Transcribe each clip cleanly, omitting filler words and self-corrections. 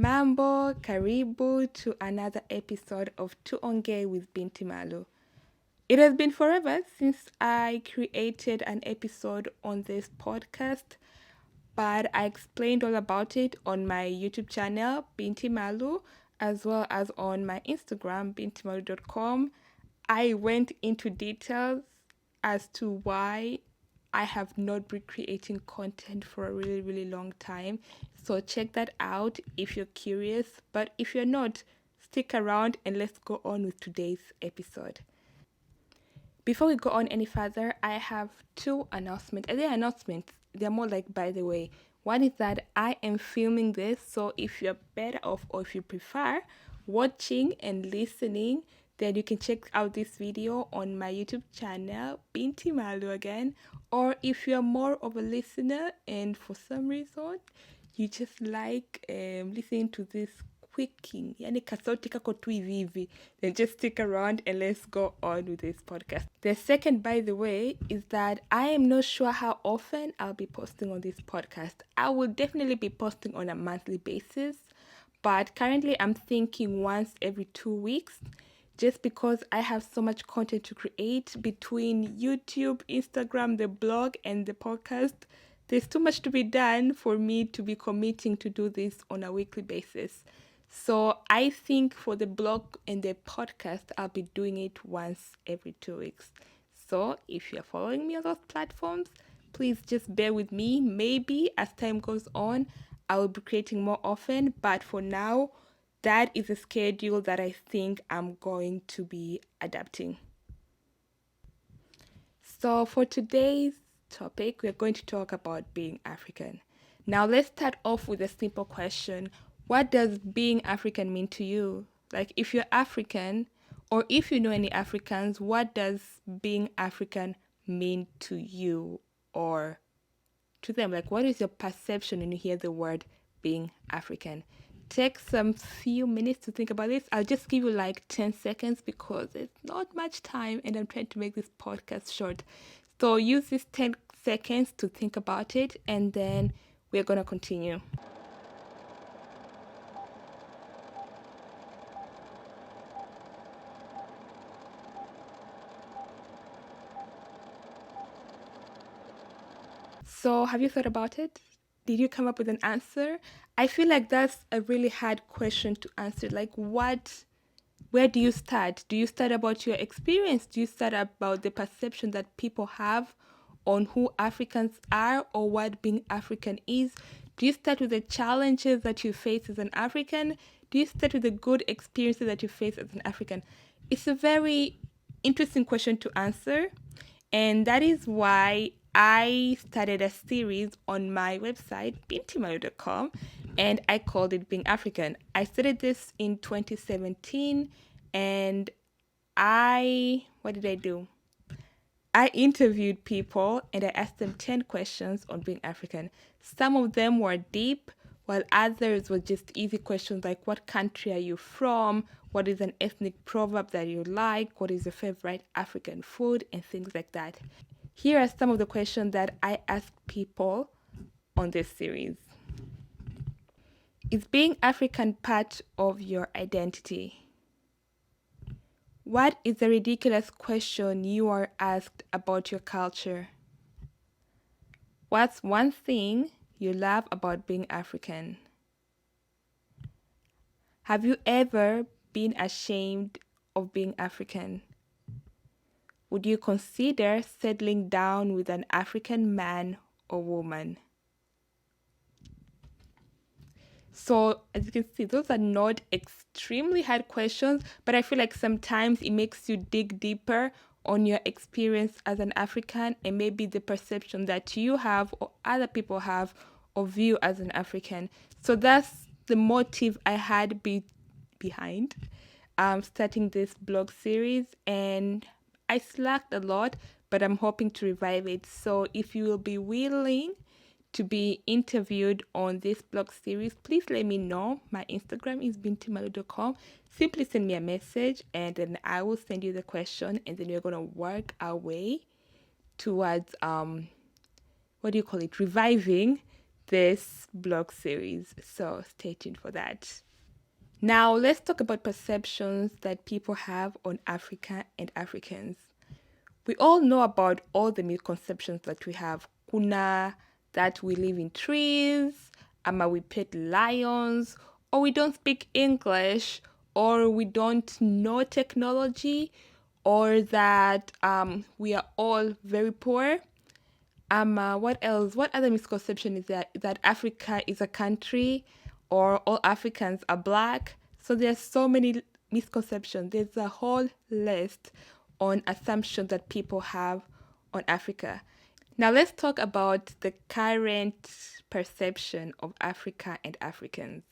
Mambo, karibu to another episode of Tuongee with Binti Malu. It has been forever since I created an episode on this podcast, but I explained all about it on my YouTube channel, Binti Malu, as well as on my Instagram, bintimalu.com. I went into details as to why I have not been creating content for a really, really long time. So check that out if you're curious. But if you're not, stick around and let's go on with today's episode. Before we go on any further, I have two announcements. And they're announcements. They're more like by the way. One is that I am filming this, so if you're better off or if you prefer watching and listening, then you can check out this video on my YouTube channel, Binti Malu again. Or if you're more of a listener and for some reason you just like listening to this quicking, yani kasauti kako tu hivi, then just stick around and let's go on with this podcast. The second, by the way, is that I am not sure how often I'll be posting on this podcast. I will definitely be posting on a monthly basis, but currently I'm thinking once every 2 weeks, just because I have so much content to create between YouTube, Instagram, the blog, and the podcast. There's too much to be done for me to be committing to do this on a weekly basis. So I think for the blog and the podcast, I'll be doing it once every 2 weeks. So if you're following me on those platforms, please just bear with me. Maybe as time goes on, I will be creating more often. But for now, that is a schedule that I think I'm going to be adapting. So for today's topic, we're going to talk about being African. Now let's start off with a simple question. What does being African mean to you? Like if you're African or if you know any Africans, what does being African mean to you or to them? Like what is your perception when you hear the word being African? Take some few minutes to think about this. I'll just give you like 10 seconds because it's not much time and I'm trying to make this podcast short. So use this 10 seconds to think about it and then we're going to continue. So have you thought about it? Did you come up with an answer? I feel like that's a really hard question to answer. Like where do you start? Do you start about your experience? Do you start about the perception that people have on who Africans are or what being African is? Do you start with the challenges that you face as an African? Do you start with the good experiences that you face as an African? It's a very interesting question to answer, and that is why I started a series on my website, bintimalu.com, and I called it Being African. I started this in 2017, and what did I do? I interviewed people and I asked them 10 questions on being African. Some of them were deep, while others were just easy questions like what country are you from? What is an ethnic proverb that you like? What is your favorite African food? And things like that. Here are some of the questions that I asked people on this series. Is being African part of your identity? What is the ridiculous question you are asked about your culture? What's one thing you love about being African? Have you ever been ashamed of being African? Would you consider settling down with an African man or woman? So as you can see, those are not extremely hard questions, but I feel like sometimes it makes you dig deeper on your experience as an African and maybe the perception that you have or other people have of you as an African. So that's the motive I had behind starting this blog series, and I slacked a lot, but I'm hoping to revive it. So if you will be willing to be interviewed on this blog series, please let me know. My Instagram is bintimalu.com. Simply send me a message and then I will send you the question, and then we're going to work our way towards reviving this blog series. So stay tuned for that. Now, let's talk about perceptions that people have on Africa and Africans. We all know about all the misconceptions that we have. Kuna, that we live in trees, we pet lions, or we don't speak English, or we don't know technology, or that we are all very poor. What else? What other misconception is that Africa is a country or all Africans are black? So there's so many misconceptions. There's a whole list on assumptions that people have on Africa. Now let's talk about the current perception of Africa and Africans.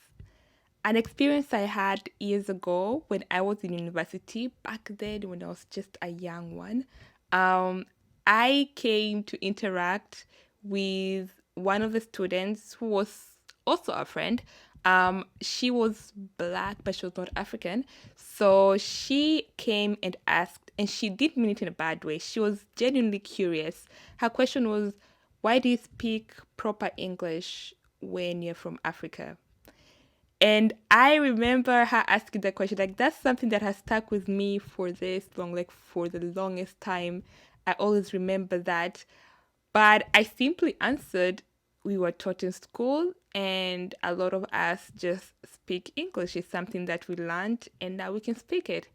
An experience I had years ago when I was in university, back then when I was just a young one. I came to interact with one of the students who was also a friend. She was black, but she was not African. So she came and asked, and she didn't mean it in a bad way. She was genuinely curious. Her question was, why do you speak proper English when you're from Africa? And I remember her asking that question. Like, that's something that has stuck with me for this long, like for the longest time. I always remember that. But I simply answered, we were taught in school, and a lot of us just speak English. It's something that we learned, and now we can speak it.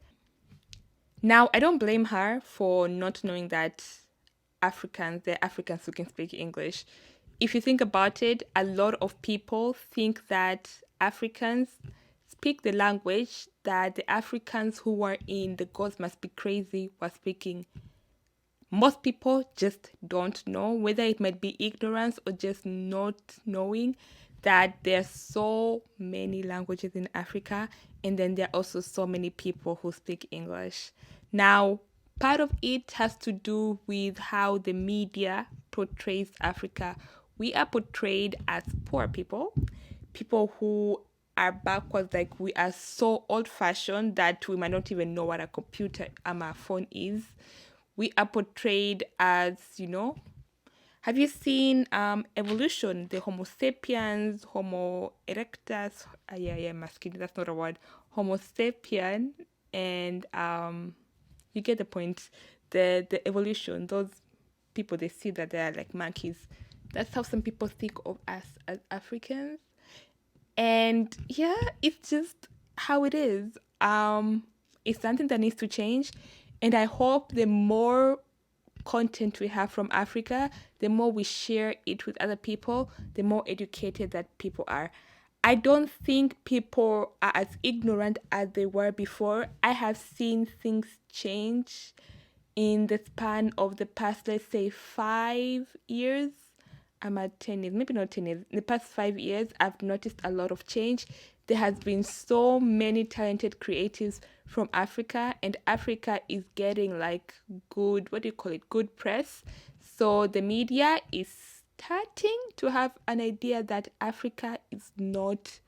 Now, I don't blame her for not knowing that they're Africans who can speak English. If you think about it, a lot of people think that Africans speak the language that the Africans who were in the Gods Must Be Crazy were speaking. Most people just don't know, whether it might be ignorance or just not knowing that there's so many languages in Africa, and then there are also so many people who speak English. Now, part of it has to do with how the media portrays Africa. We are portrayed as poor people who are backwards, like we are so old-fashioned that we might not even know what a computer a phone is. We are portrayed as, have you seen evolution? The Homo sapiens, Homo erectus, masculine, that's not a word, Homo sapien, and you get the point. The evolution, those people, they see that they're like monkeys. That's how some people think of us as Africans. And yeah, it's just how it is. It's something that needs to change. And I hope the more content we have from Africa, the more we share it with other people, the more educated that people are. I don't think people are as ignorant as they were before. I have seen things change in the span of the past, let's say, 5 years. I'm at 10 years, maybe not 10 years. In the past 5 years, I've noticed a lot of change. There has been so many talented creatives from Africa, and Africa is getting like good, good press. So the media is starting to have an idea that Africa is not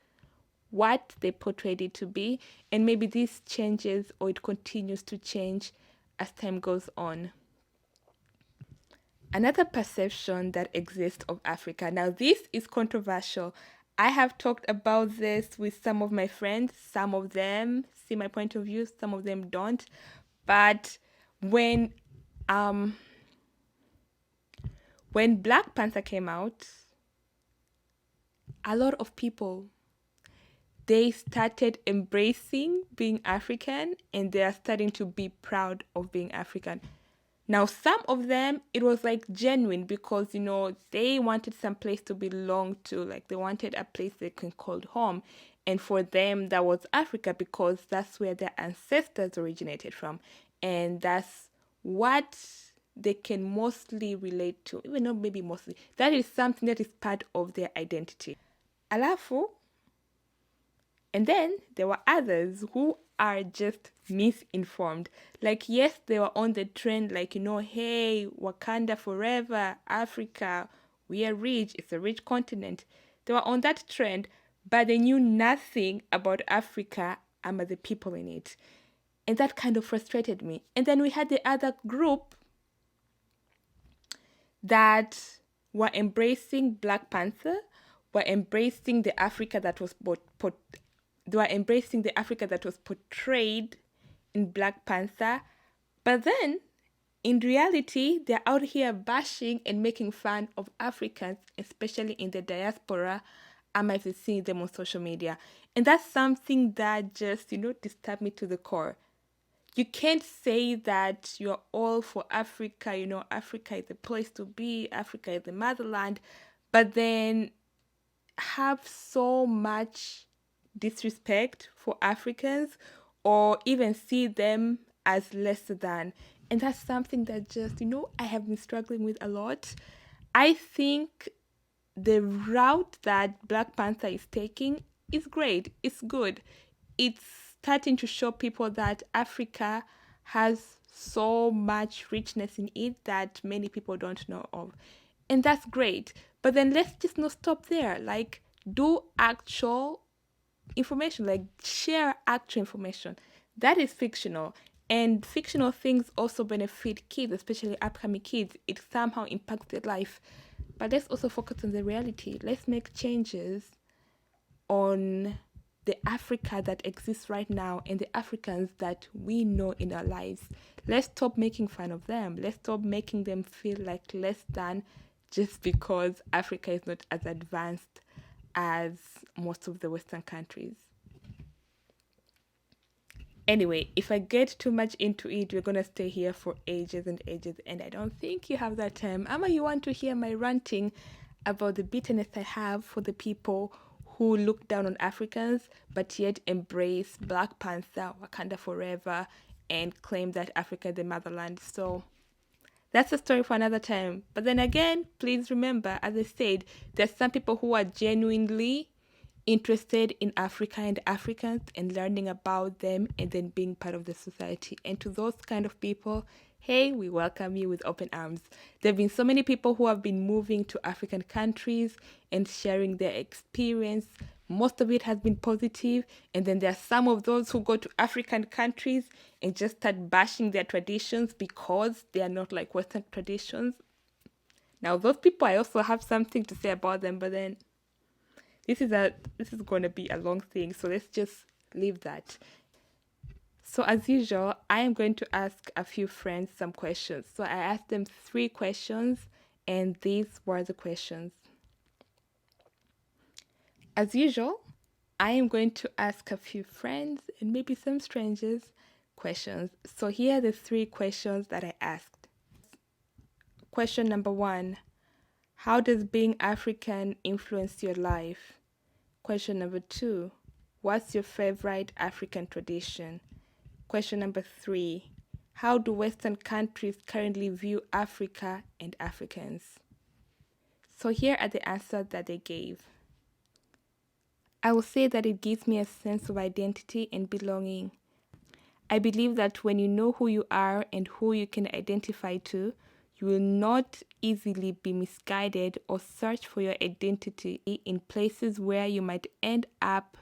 what they portrayed it to be, and maybe this changes or it continues to change as time goes on. Another perception that exists of Africa. Now, this is controversial. I have talked about this with some of my friends. Some of them see my point of view, some of them don't. But when Black Panther came out, a lot of people, they started embracing being African, and they are starting to be proud of being African. Now, some of them, it was like genuine because, they wanted some place to belong to. Like, they wanted a place they can call home. And for them, that was Africa because that's where their ancestors originated from. And that's what they can mostly relate to. Even not maybe mostly. That is something that is part of their identity. Alafu, and then there were others who are just misinformed. Like, yes, they were on the trend, like, hey, Wakanda forever, Africa, we are rich, it's a rich continent. They were on that trend, but they knew nothing about Africa and the people in it. And that kind of frustrated me. And then we had the other group that were embracing Black Panther, were embracing the Africa that was they were embracing the Africa that was portrayed in Black Panther, but then in reality, they're out here bashing and making fun of Africans, especially in the diaspora. I might be seeing them on social media. And that's something that just, disturbed me to the core. You can't say that you're all for Africa, Africa is the place to be, Africa is the motherland, but then have so much disrespect for Africans or even see them as lesser than. And that's something that just, I have been struggling with a lot. I think the route that Black Panther is taking is great. It's good. It's starting to show people that Africa has so much richness in it that many people don't know of. And that's great. But then let's just not stop there. Like, do actual information, like share actual information. That is fictional. And fictional things also benefit kids, especially upcoming kids. It somehow impacts their life. But let's also focus on the reality. Let's make changes on the Africa that exists right now and the Africans that we know in our lives. Let's stop making fun of them. Let's stop making them feel like less than just because Africa is not as advanced as most of the Western countries. Anyway, if I get too much into it, we're going to stay here for ages and ages, and I don't think you have that time. Ama, you want to hear my ranting about the bitterness I have for the people who look down on Africans, but yet embrace Black Panther, Wakanda Forever, and claim that Africa is the motherland. So that's a story for another time. But then again, please remember, as I said, there's some people who are genuinely interested in Africa and Africans and learning about them and then being part of the society. And to those kind of people, hey, we welcome you with open arms. There have been so many people who have been moving to African countries and sharing their experience. Most of it has been positive. And then there are some of those who go to African countries and just start bashing their traditions because they are not like Western traditions. Now, those people, I also have something to say about them, but then this is going to be a long thing, so let's just leave that. So as usual, I am going to ask a few friends some questions. So I asked them 3 questions, and these were the questions. As usual, I am going to ask a few friends and maybe some strangers questions. So here are the 3 questions that I asked. Question number 1. How does being African influence your life? Question number 2. What's your favorite African tradition? Question number 3. How do Western countries currently view Africa and Africans? So here are the answers that they gave. I will say that it gives me a sense of identity and belonging. I believe that when you know who you are and who you can identify to, you will not easily be misguided or search for your identity in places where you might end up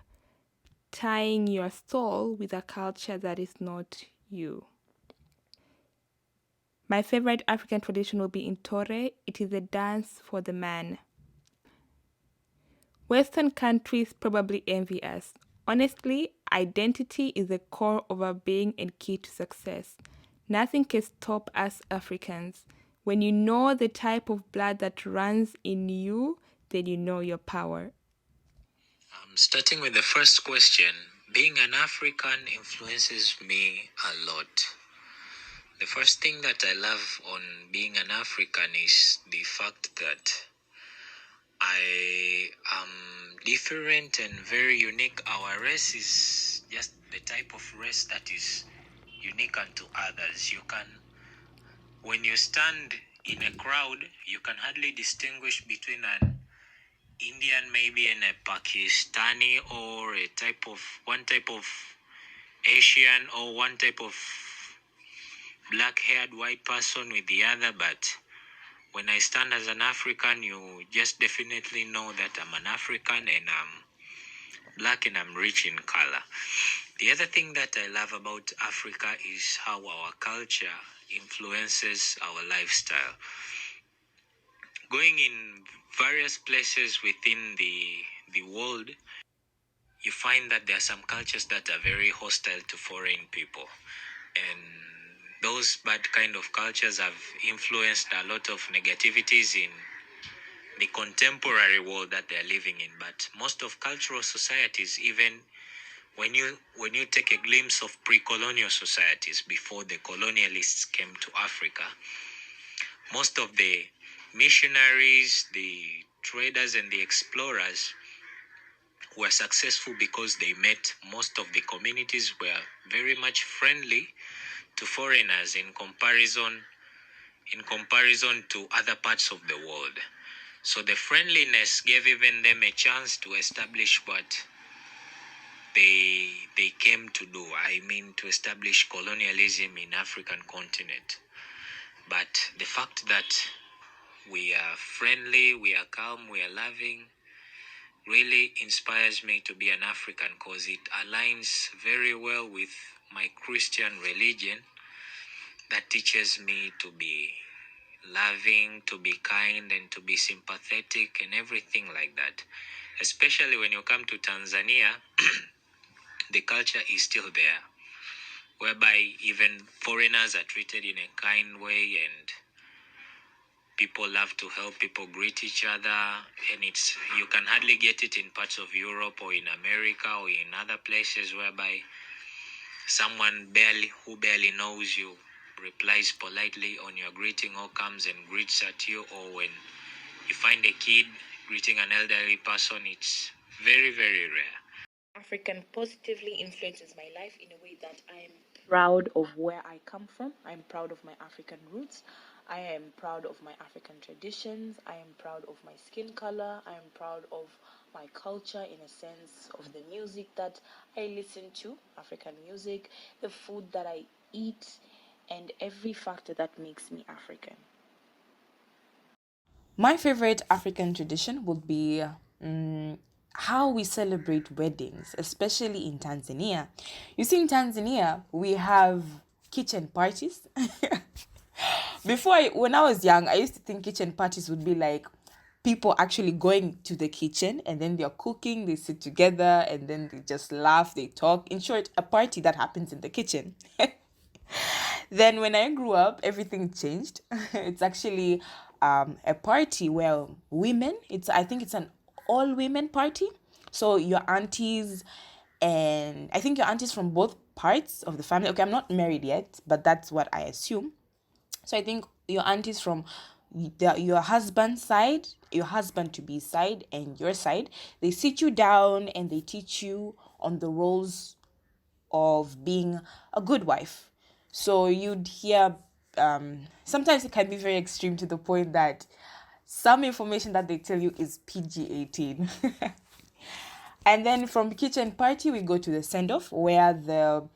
tying your soul with a culture that is not you. My favorite African tradition will be ntore. It is a dance for the man. Western countries probably envy us. Honestly, identity is the core of our being and key to success. Nothing can stop us Africans. When you know the type of blood that runs in you, then you know your power. Starting with the first question, being an African influences me a lot. The first thing that I love on being an African is the fact that I am different and very unique. Our race is just the type of race that is unique unto others. When you stand in a crowd, you can hardly distinguish between an Indian maybe and a Pakistani, or one type of Asian, or one type of black-haired white person with the other. But when I stand as an African, you just definitely know that I'm an African and I'm black and I'm rich in color. The other thing that I love about Africa is how our culture influences our lifestyle. going in various places within the world, you find that there are some cultures that are very hostile to foreign people. And those bad kind of cultures have influenced a lot of negativities in the contemporary world that they're living in. But most of cultural societies, even when you take a glimpse of pre-colonial societies before the colonialists came to Africa, most of the missionaries, the traders, and the explorers were successful because they met most of the communities were very much friendly to foreigners in comparison to other parts of the world. So the friendliness gave even them a chance to establish what they came to do. I mean, to establish colonialism in African continent. But the fact that we are friendly, we are calm, we are loving, really inspires me to be an African, because it aligns very well with my Christian religion that teaches me to be loving, to be kind, and to be sympathetic, and everything like that. Especially when you come to Tanzania, the culture is still there, whereby even foreigners are treated in a kind way, and people love to help, people greet each other, and you can hardly get it in parts of Europe or in America or in other places, whereby someone who barely knows you replies politely on your greeting, or comes and greets at you, or when you find a kid greeting an elderly person, it's very, very rare. African positively influences my life in a way that I am proud of where I come from. I'm proud of my African roots. I am proud of my African traditions. I am proud of my skin color. I am proud of my culture, in a sense of the music that I listen to, African music, the food that I eat, and every factor that makes me African. My favorite African tradition would be how we celebrate weddings, especially in Tanzania. You see, in Tanzania, we have kitchen parties. When I was young, I used to think kitchen parties would be like people actually going to the kitchen and then they're cooking, they sit together and then they just laugh, they talk. In short, a party that happens in the kitchen. Then when I grew up, everything changed. It's actually a party where I think it's an all women party. So your aunties, and I think your aunties from both parts of the family. Okay, I'm not married yet, but that's what I assume. So I think your aunties from your husband's side, your husband to be side, and your side, they sit you down and they teach you on the roles of being a good wife. So you'd hear, sometimes it can be very extreme to the point that some information that they tell you is PG-18. And then from kitchen party, we go to the send-off, where the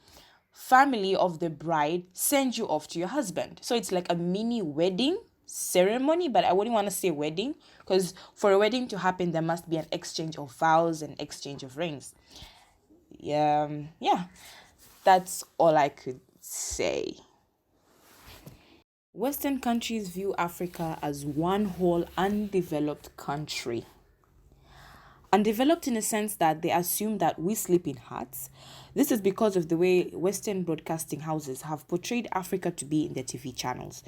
family of the bride sends you off to your husband. So it's like a mini wedding ceremony, but I wouldn't want to say wedding, because for a wedding to happen, there must be an exchange of vows and exchange of rings. Yeah, that's all I could say. Western countries view Africa as one whole undeveloped country. Undeveloped in a sense that they assume that we sleep in huts. This is because of the way Western broadcasting houses have portrayed Africa to be in their TV channels.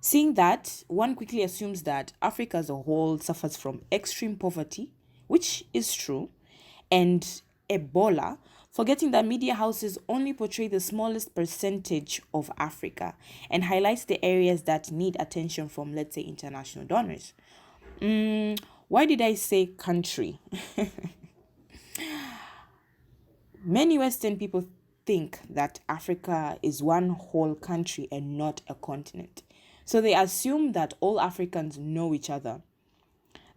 Seeing that, one quickly assumes that Africa as a whole suffers from extreme poverty, which is true, and Ebola, forgetting that media houses only portray the smallest percentage of Africa and highlights the areas that need attention from, let's say, international donors. Why did I say country? Many Western people think that Africa is one whole country and not a continent. So they assume that all Africans know each other.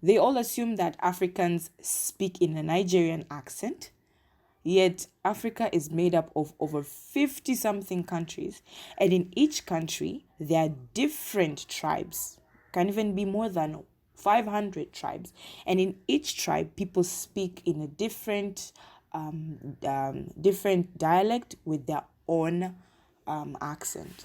They all assume that Africans speak in a Nigerian accent. Yet Africa is made up of over 50 something countries, and in each country there are different tribes. Can even be more than 500 tribes, and in each tribe people speak in a different dialect with their own accent.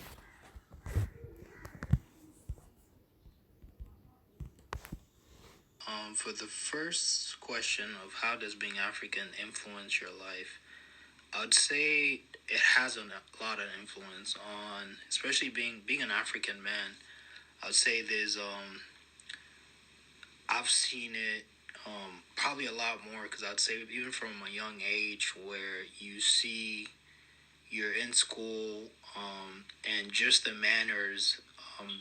For the first question of how does being African influence your life, I'd say it has a lot of influence on, especially being an African man. I'd say I've seen it probably a lot more, because I'd say even from a young age, where you're in school, and just the manners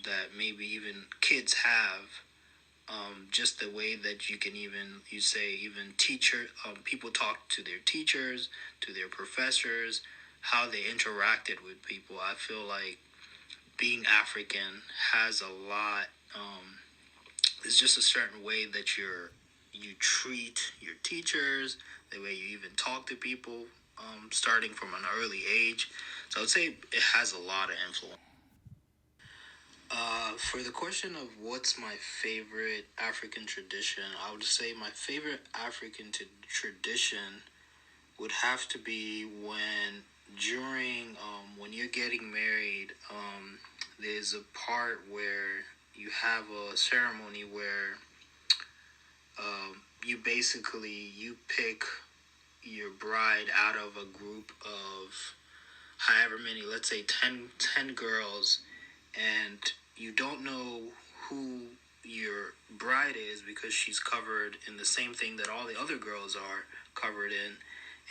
that maybe even kids have, just the way that you can even people talk to their teachers, to their professors, how they interacted with people. I feel like being African has a lot. It's just a certain way that you treat your teachers, the way you even talk to people, starting from an early age. So I would say it has a lot of influence. For the question of what's my favorite African tradition, I would say my favorite African tradition would have to be when you're getting married. There's a part where you have a ceremony where you pick your bride out of a group of however many, let's say 10 girls, and you don't know who your bride is because she's covered in the same thing that all the other girls are covered in,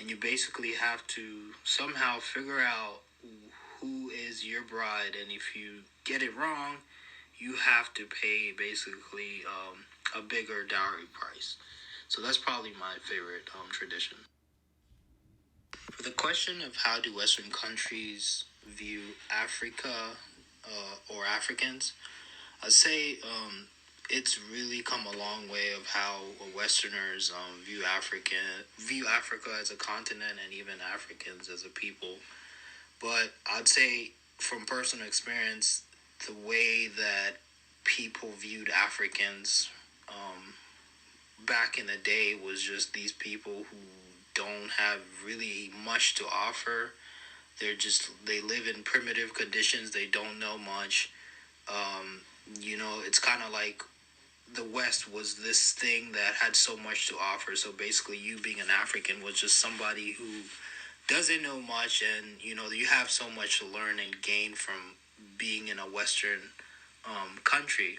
and you basically have to somehow figure out who is your bride, and if you get it wrong, you have to pay basically a bigger dowry price. So that's probably my favorite tradition. For the question of how do Western countries view Africa or Africans, I'd say it's really come a long way of how Westerners view Africa as a continent, and even Africans as a people. But I'd say from personal experience, the way that people viewed Africans back in the day was just these people who don't have really much to offer. They live in primitive conditions. They don't know much. It's kind of like the West was this thing that had so much to offer. So basically, you being an African was just somebody who doesn't know much, and you have so much to learn and gain from being in a Western country,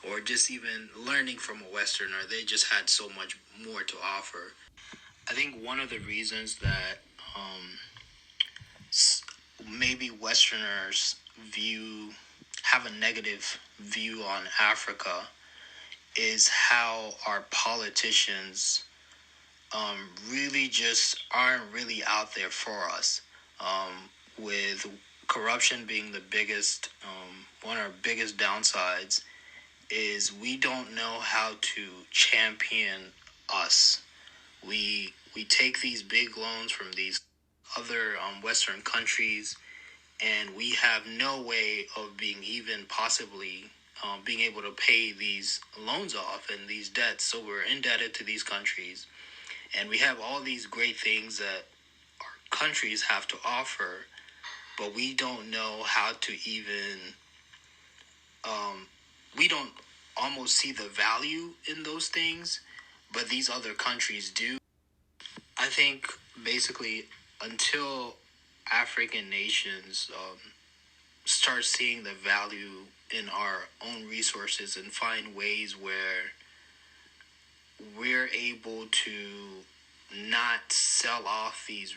or just even learning from a Westerner. They just had so much more to offer. I think one of the reasons that maybe Westerners have a negative view on Africa is how our politicians really just aren't really out there for us. With corruption being the biggest, one of our biggest downsides, is we don't know how to champion us. We take these big loans from these other Western countries, and we have no way of being able to pay these loans off and these debts. So we're indebted to these countries, and we have all these great things that our countries have to offer, but we don't know how to we don't almost see the value in those things, but these other countries do. I think basically until African nations start seeing the value in our own resources and find ways where we're able to not sell off these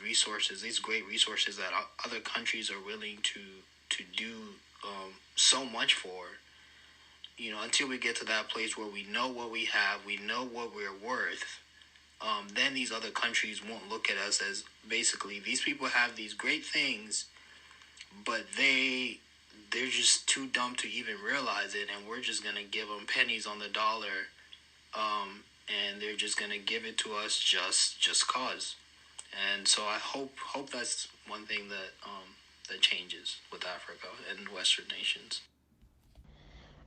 great resources that other countries are willing to do so much for, until we get to that place where we know what we have, we know what we're worth, then these other countries won't look at us as basically these people have these great things, but they're just too dumb to even realize it, and we're just going to give them pennies on the dollar, and they're just going to give it to us just cause. And so I hope that's one thing that changes with Africa and Western nations.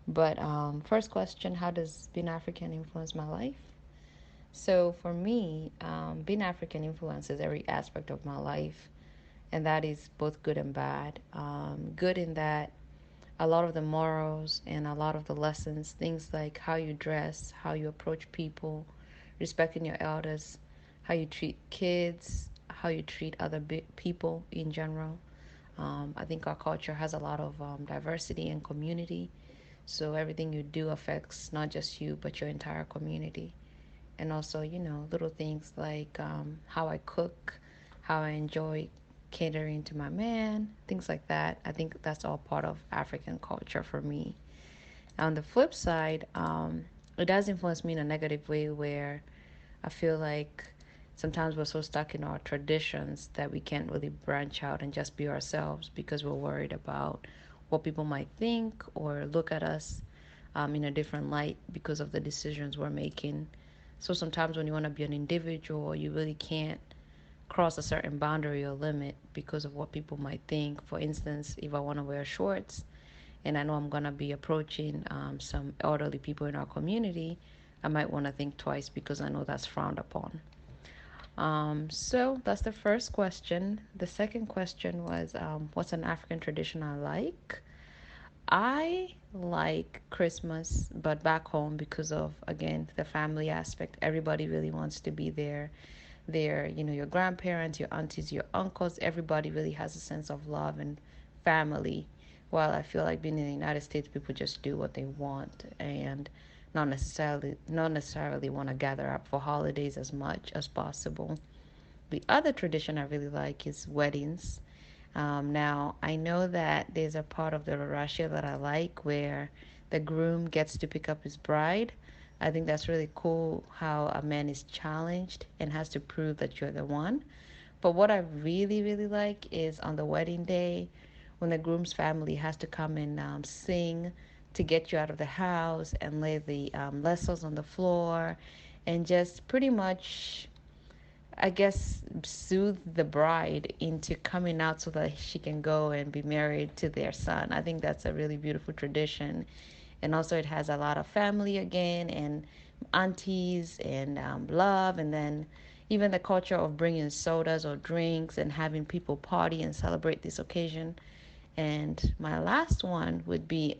But first question, how does being African influence my life? So for me, being African influences every aspect of my life, and that is both good and bad. Good in that a lot of the morals and a lot of the lessons, things like how you dress, how you approach people, respecting your elders, how you treat kids, how you treat other people in general. I think our culture has a lot of diversity and community. So everything you do affects not just you, but your entire community. And also, little things like how I cook, how I enjoy catering to my man, things like that. I think that's all part of African culture for me. On the flip side, it does influence me in a negative way where I feel like sometimes we're so stuck in our traditions that we can't really branch out and just be ourselves because we're worried about what people might think or look at us in a different light because of the decisions we're making. So sometimes when you want to be an individual, you really can't cross a certain boundary or limit because of what people might think. For instance, if I want to wear shorts and I know I'm going to be approaching some elderly people in our community, I might want to think twice because I know that's frowned upon. So that's the first question. The second question was, what's an African tradition I like? I like Christmas, but back home because of, again, the family aspect. Everybody really wants to be there. Your grandparents, your aunties, your uncles, everybody really has a sense of love and family. While I feel like being in the United States, people just do what they want and not necessarily want to gather up for holidays as much as possible. The other tradition I really like is weddings. Now, I know that there's a part of the Russia that I like where the groom gets to pick up his bride. I think that's really cool how a man is challenged and has to prove that you're the one. But what I really, really like is on the wedding day when the groom's family has to come and sing to get you out of the house and lay the lessons on the floor and just pretty much, I guess, soothe the bride into coming out so that she can go and be married to their son. I think that's a really beautiful tradition. And also, it has a lot of family again, and aunties, and love, and then even the culture of bringing sodas or drinks and having people party and celebrate this occasion. And my last one would be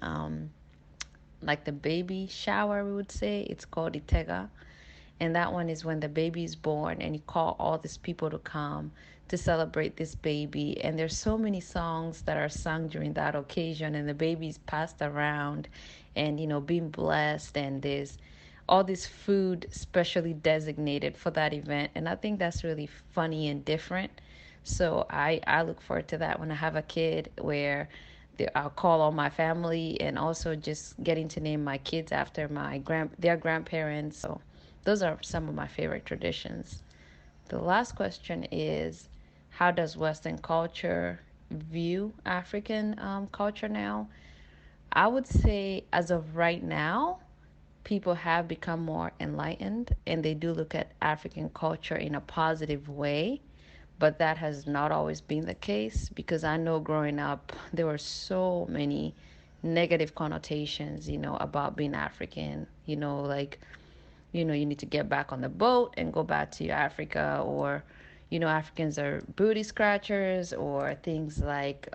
like the baby shower, we would say. It's called 𝚑𝚑𝚎𝚑, and that one is when the baby is born and you call all these people to come to celebrate this baby. And there's so many songs that are sung during that occasion, and the baby is passed around and being blessed, and there's all this food specially designated for that event. And I think that's really funny and different. So I look forward to that when I have a kid, where I'll call all my family, and also just getting to name my kids after their grandparents. So those are some of my favorite traditions. The last question is, how does Western culture view African culture now? I would say, as of right now, people have become more enlightened and they do look at African culture in a positive way. But that has not always been the case, because I know growing up, there were so many negative connotations, about being African, like, you need to get back on the boat and go back to your Africa, or, Africans are booty scratchers, or things like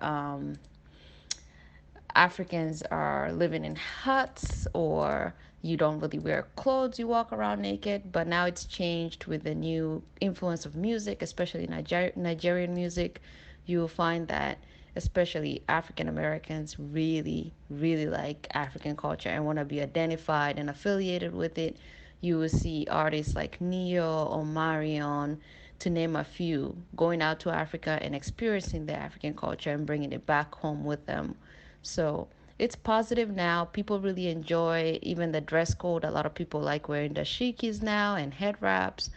Africans are living in huts, or you don't really wear clothes, you walk around naked. But now it's changed with the new influence of music, especially Nigerian music. You will find that especially African Americans really, really like African culture and want to be identified and affiliated with it. You will see artists like Neo or Marion, to name a few, going out to Africa and experiencing the African culture and bringing it back home with them. So it's positive now. People really enjoy even the dress code. A lot of people like wearing dashikis now and head wraps.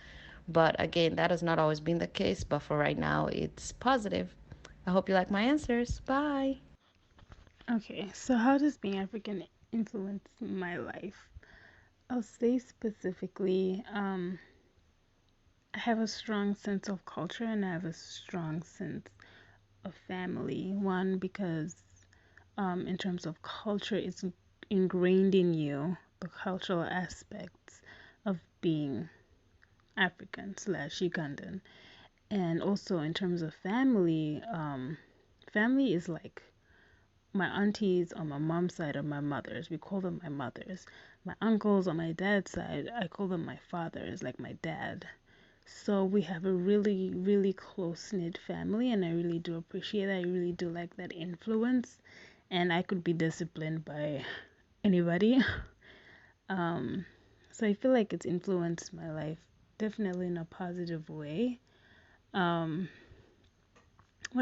But again, that has not always been the case. But for right now, it's positive. I hope you like my answers. Bye. Okay, so how does being African influence my life? I'll say specifically, I have a strong sense of culture and I have a strong sense of family. One, because in terms of culture, it's ingrained in you, the cultural aspects of being African slash Ugandan. And also in terms of family, family is like my aunties on my mom's side are my mothers. We call them my mothers. My uncles on my dad's side, I call them my fathers, like my dad. So we have a really, really close-knit family, and I really do appreciate that. I really do like that influence, and I could be disciplined by anybody. So I feel like it's influenced my life definitely in a positive way. What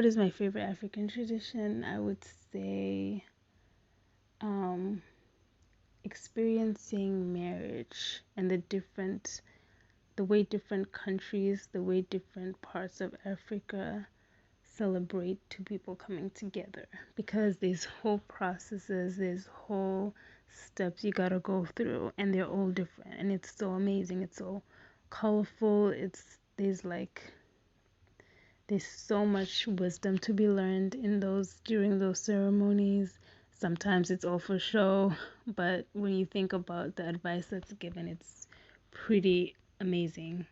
is my favorite African tradition? I would say experiencing marriage and the way different countries, the way different parts of Africa celebrate two people coming together, because there's whole processes, there's whole steps you gotta go through, and they're all different, and it's so amazing, it's so colorful. There's so much wisdom to be learned during those ceremonies. Sometimes it's all for show, but when you think about the advice that's given, it's pretty amazing.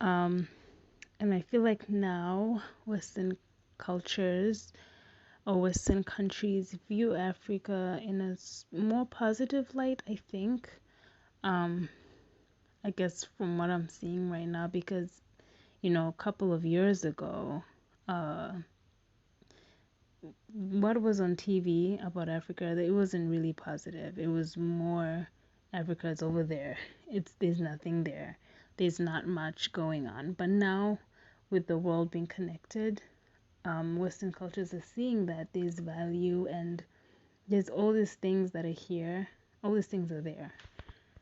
And I feel like now Western cultures or Western countries view Africa in a more positive light, I think. I guess from what I'm seeing right now, because, a couple of years ago, what was on TV about Africa, it wasn't really positive. It was more, Africa's over there. There's nothing there. There's not much going on. But now, with the world being connected, Western cultures are seeing that there's value, and there's all these things that are here. All these things are there.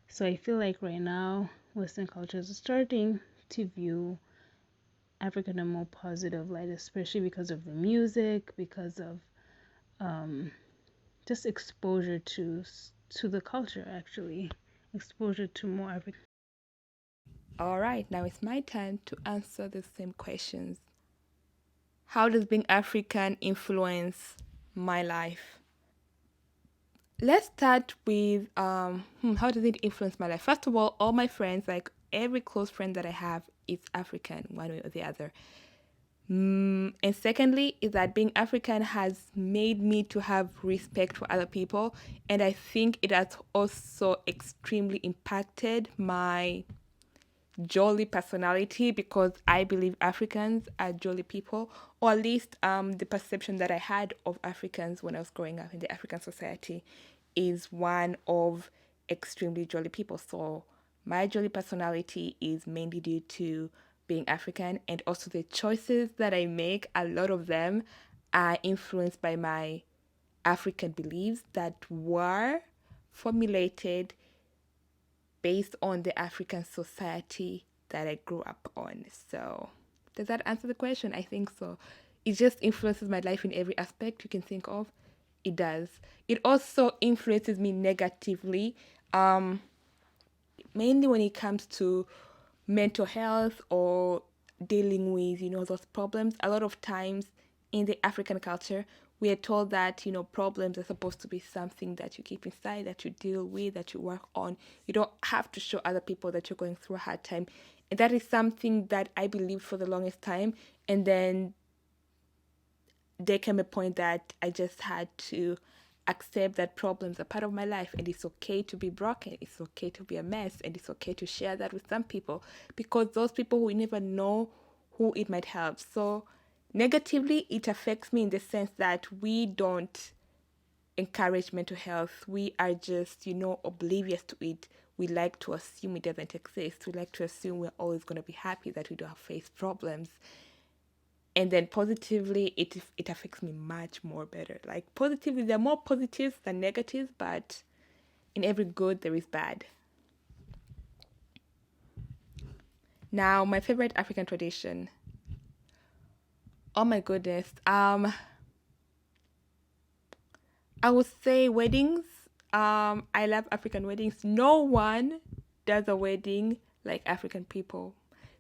So I feel like right now, Western cultures are starting to view Africa in a more positive light, especially because of the music, because of just exposure to the culture, actually. Exposure to more African. All right, now it's my turn to answer the same questions. How does being African influence my life? Let's start with how does it influence my life? First of all my friends, like every close friend that I have, is African, one way or the other. And secondly, is that being African has made me to have respect for other people, and I think it has also extremely impacted my jolly personality, because I believe Africans are jolly people, or at least the perception that I had of Africans when I was growing up in the African society is one of extremely jolly people. So my jolly personality is mainly due to being African, and also the choices that I make, a lot of them are influenced by my African beliefs that were formulated based on the African society that I grew up on. So, does that answer the question? I think so. It just influences my life in every aspect you can think of. It does. It also influences me negatively, mainly when it comes to mental health or dealing with, those problems. A lot of times in the African culture, we are told that, problems are supposed to be something that you keep inside, that you deal with, that you work on. You don't have to show other people that you're going through a hard time. And that is something that I believed for the longest time. And then there came a point that I just had to accept that problems are part of my life, and it's okay to be broken, it's okay to be a mess, and it's okay to share that with some people, because those people, we never know who it might help. So negatively, it affects me in the sense that we don't encourage mental health. We are just, oblivious to it. We like to assume it doesn't exist. We like to assume we're always going to be happy, that we don't face problems. And then positively, it affects me much more better. Like positively, there are more positives than negatives, but in every good, there is bad. Now, my favorite African tradition. Oh my goodness. I would say weddings. I love African weddings. No one does a wedding like African people.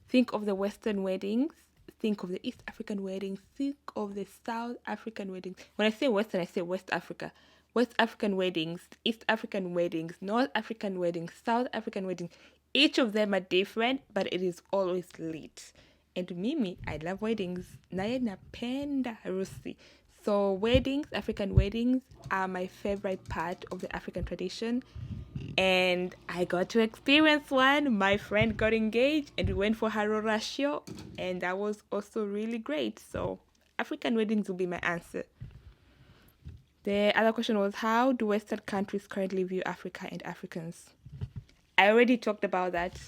Think of the Western weddings. Think of the East African weddings. Think of the South African weddings. When I say Western, I say West Africa. West African weddings, East African weddings, North African weddings, South African weddings. Each of them are different, but it is always lit. And Mimi, I love weddings. Naye napenda harusi. So weddings, African weddings, are my favorite part of the African tradition. And I got to experience one. My friend got engaged and we went for her 𝚘𝚎𝚎, and that was also really great. So African weddings will be my answer. The other question was, how do Western countries currently view Africa and Africans? I already talked about that.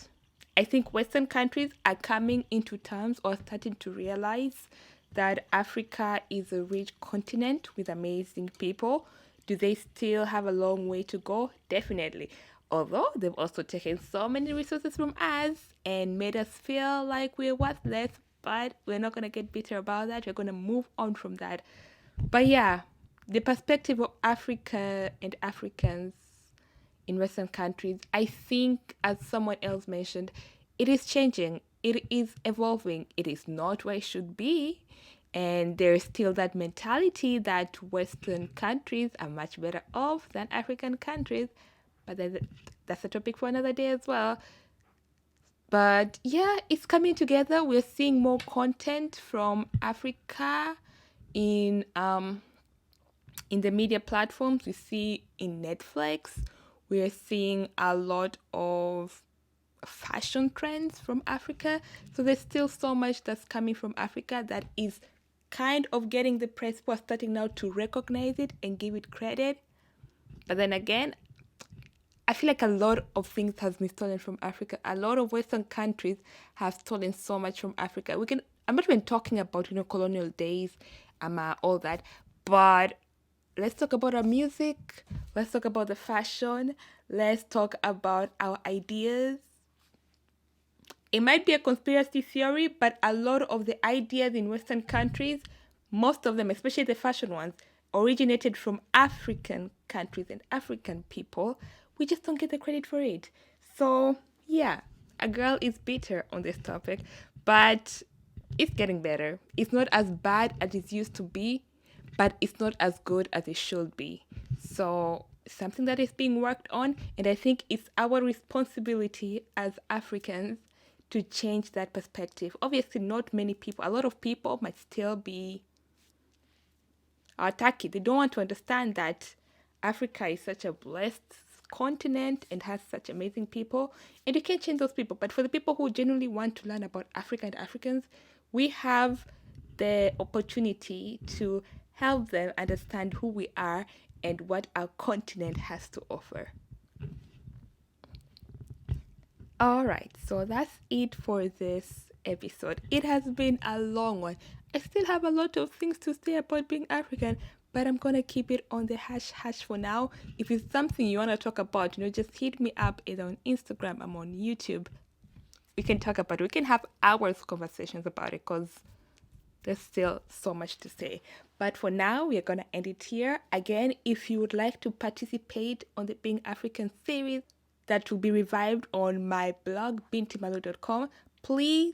I think Western countries are coming into terms or starting to realize that Africa is a rich continent with amazing people. Do they still have a long way to go? Definitely. Although they've also taken so many resources from us and made us feel like we're worthless, but we're not going to get bitter about that. We're going to move on from that. But yeah, the perspective of Africa and Africans in Western countries, I think, as someone else mentioned, it is changing. It is evolving. It is not where it should be. And there is still that mentality that Western countries are much better off than African countries. But that's a topic for another day as well. But yeah, it's coming together. We're seeing more content from Africa in the media platforms. We see in Netflix. We are seeing a lot of fashion trends from Africa. So there's still so much that's coming from Africa that is kind of getting the press. People are starting now to recognize it and give it credit. But then again, I feel like a lot of things has been stolen from Africa. A lot of Western countries have stolen so much from Africa. I'm not even talking about, colonial days, all that. But let's talk about our music. Let's talk about the fashion. Let's talk about our ideas. It might be a conspiracy theory, but a lot of the ideas in Western countries, most of them, especially the fashion ones, originated from African countries and African people. We just don't get the credit for it. So, yeah, a girl is bitter on this topic, but it's getting better. It's not as bad as it used to be, but it's not as good as it should be. So, something that is being worked on, and I think it's our responsibility as Africans to change that perspective. Obviously, not many people, a lot of people might still be tacky. They don't want to understand that Africa is such a blessed continent and has such amazing people, and you can't change those people. But for the people who genuinely want to learn about Africa and Africans, we have the opportunity to help them understand who we are and what our continent has to offer. All right, so that's it for this episode. It has been a long one. I still have a lot of things to say about being African, but I'm gonna keep it on the hash for now. If it's something you wanna talk about, just hit me up either on Instagram, I'm on YouTube. We can talk about it. We can have hours of conversations about it because there's still so much to say. But for now, we are gonna end it here. Again, if you would like to participate on the Being African series, that will be revived on my blog, bintimalu.com. Please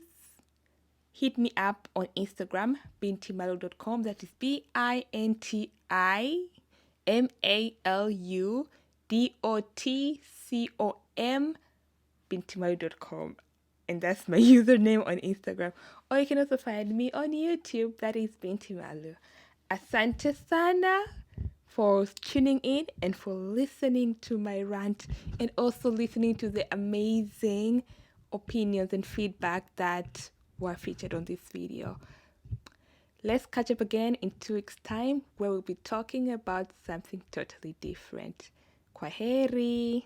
hit me up on Instagram, bintimalu.com. That is bintimalu.com, bintimalu.com. And that's my username on Instagram. Or you can also find me on YouTube. That is Binti Malu. Asante sana for tuning in and for listening to my rant, and also listening to the amazing opinions and feedback that were featured on this video. Let's catch up again in 2 weeks' time, where we'll be talking about something totally different. Kwaheri.